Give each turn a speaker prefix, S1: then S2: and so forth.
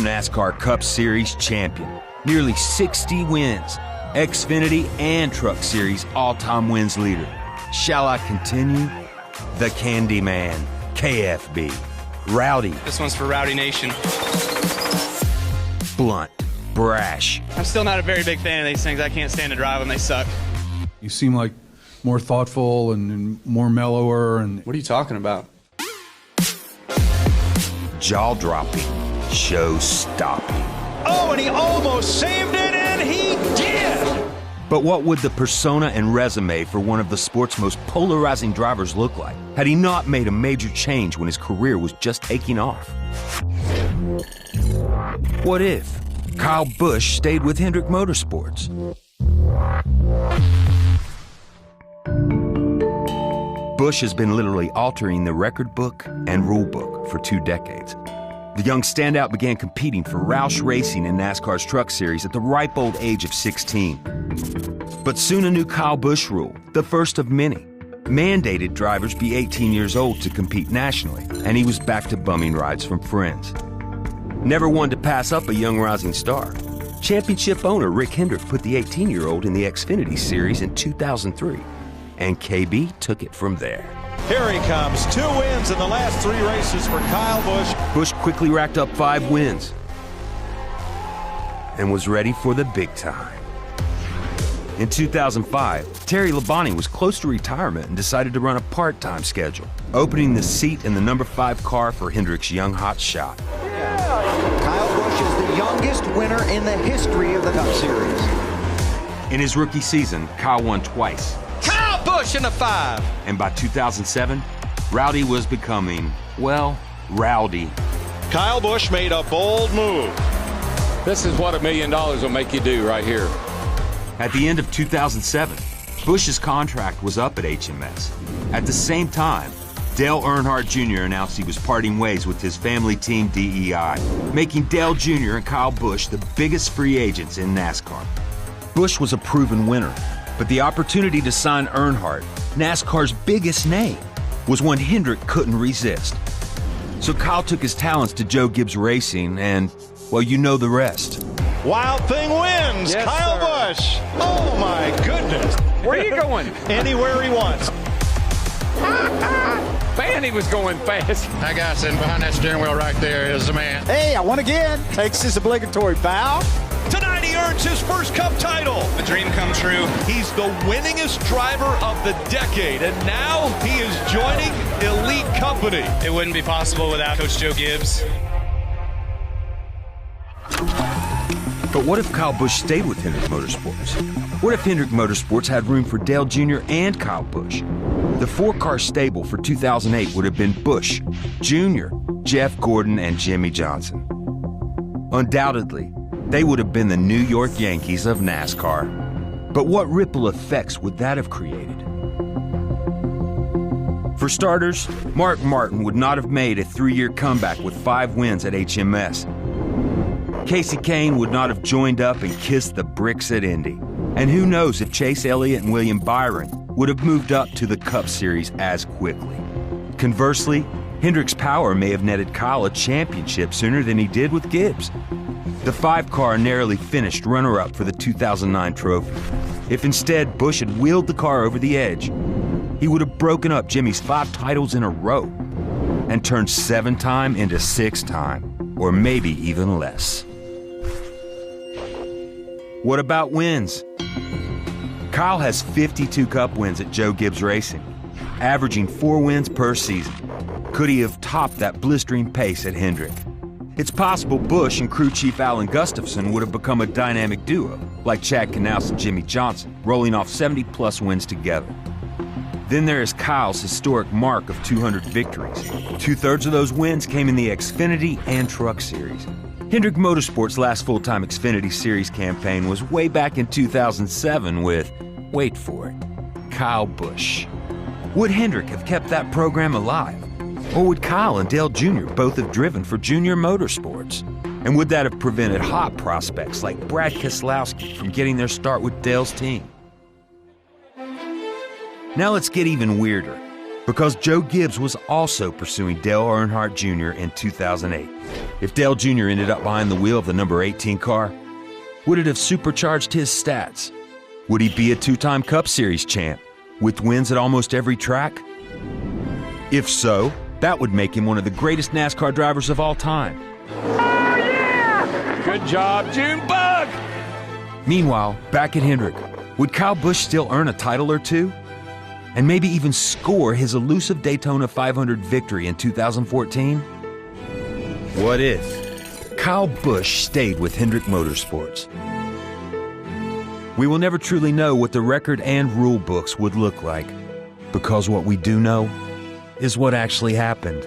S1: NASCAR Cup Series champion. Nearly 60 wins. Xfinity and Truck Series all-time wins leader. Shall I continue? The Candyman, KFB. Rowdy.
S2: This one's for Rowdy Nation.
S1: Blunt. Brash.
S2: I'm still not a very big fan of these things. I can't stand to drive them. They suck.
S3: You seem like more thoughtful and more mellower. And
S2: What are you talking about?
S1: Jaw-dropping. Show-stopping.
S4: Oh, and he almost saved it, and he did!
S1: But what would the persona and resume for one of the sport's most polarizing drivers look like had he not made a major change when his career was just taking off? What if Kyle Busch stayed with Hendrick Motorsports? Busch has been literally altering the record book and rule book for 2 decades. The young standout began competing for Roush Racing in NASCAR's Truck Series at the ripe old age of 16. But soon a new Kyle Busch rule, the first of many, mandated drivers be 18 years old to compete nationally, and he was back to bumming rides from friends. Never one to pass up a young rising star, championship owner Rick Hendrick put the 18-year-old in the Xfinity Series in 2003, and KB took it from there.
S4: Here he comes. 2 wins in the last 3 races for Kyle Busch.
S1: Busch quickly racked up 5 wins and was ready for the big time. In 2005, Terry Labonte was close to retirement and decided to run a part-time schedule, opening the seat in the number 5 car for Hendrick's young hot shot.
S5: Kyle Busch is the youngest winner in the history of the Cup Series.
S1: In his rookie season, Kyle won twice.
S4: Kyle Busch in the 5.
S1: And by 2007, Rowdy was becoming, well, rowdy.
S4: Kyle Busch made a bold move.
S6: This is what $1 million will make you do right here.
S1: At the end of 2007, Busch's contract was up at HMS. At the same time, Dale Earnhardt Jr. announced he was parting ways with his family team DEI, making Dale Jr. and Kyle Busch the biggest free agents in NASCAR. Busch was a proven winner, but the opportunity to sign Earnhardt, NASCAR's biggest name, was one Hendrick couldn't resist. So Kyle took his talents to Joe Gibbs Racing and, well, you know the rest.
S4: Wild Thing wins.
S6: Yes,
S4: Kyle Busch. Oh, my goodness.
S6: Where are you going?
S4: Anywhere he wants.
S6: Man, he was going fast.
S7: That guy sitting behind that steering wheel right there is the man.
S5: Hey, I won again. Takes his obligatory bow.
S4: Tonight he earns his first Cup title.
S2: The dream come true.
S4: He's the winningest driver of the decade, and now he is joining elite company.
S2: It wouldn't be possible without Coach Joe Gibbs.
S1: But what if Kyle Busch stayed with Hendrick Motorsports? What if Hendrick Motorsports had room for Dale Jr. and Kyle Busch? The 4-car stable for 2008 would have been Busch, Jr., Jeff Gordon, and Jimmy Johnson. Undoubtedly, they would have been the New York Yankees of NASCAR. But what ripple effects would that have created? For starters, Mark Martin would not have made a 3-year comeback with 5 wins at HMS. Casey Kane would not have joined up and kissed the bricks at Indy. And who knows if Chase Elliott and William Byron would have moved up to the Cup Series as quickly. Conversely, Hendrick's power may have netted Kyle a championship sooner than he did with Gibbs. The 5-car narrowly finished runner-up for the 2009 trophy. If instead Busch had wheeled the car over the edge, he would have broken up Jimmy's 5 titles in a row and turned 7-time into 6-time, or maybe even less. What about wins? Kyle has 52 Cup wins at Joe Gibbs Racing, averaging 4 wins per season. Could he have topped that blistering pace at Hendrick? It's possible Busch and crew chief Alan Gustafson would have become a dynamic duo, like Chad Knaus and Jimmy Johnson, rolling off 70-plus wins together. Then there is Kyle's historic mark of 200 victories. 2/3 of those wins came in the Xfinity and Truck Series. Hendrick Motorsports' last full-time Xfinity Series campaign was way back in 2007 with, wait for it, Kyle Busch. Would Hendrick have kept that program alive? Or would Kyle and Dale Jr. both have driven for Junior Motorsports? And would that have prevented hot prospects like Brad Keselowski from getting their start with Dale's team? Now let's get even weirder. Because Joe Gibbs was also pursuing Dale Earnhardt Jr. in 2008. If Dale Jr. ended up behind the wheel of the number 18 car, would it have supercharged his stats? Would he be a two-time Cup Series champ with wins at almost every track? If so, that would make him one of the greatest NASCAR drivers of all time.
S6: Oh, yeah! Good job, Junebug!
S1: Meanwhile, back at Hendrick, would Kyle Busch still earn a title or two? And maybe even score his elusive Daytona 500 victory in 2014? What if Kyle Busch stayed with Hendrick Motorsports? We will never truly know what the record and rule books would look like, because what we do know is what actually happened.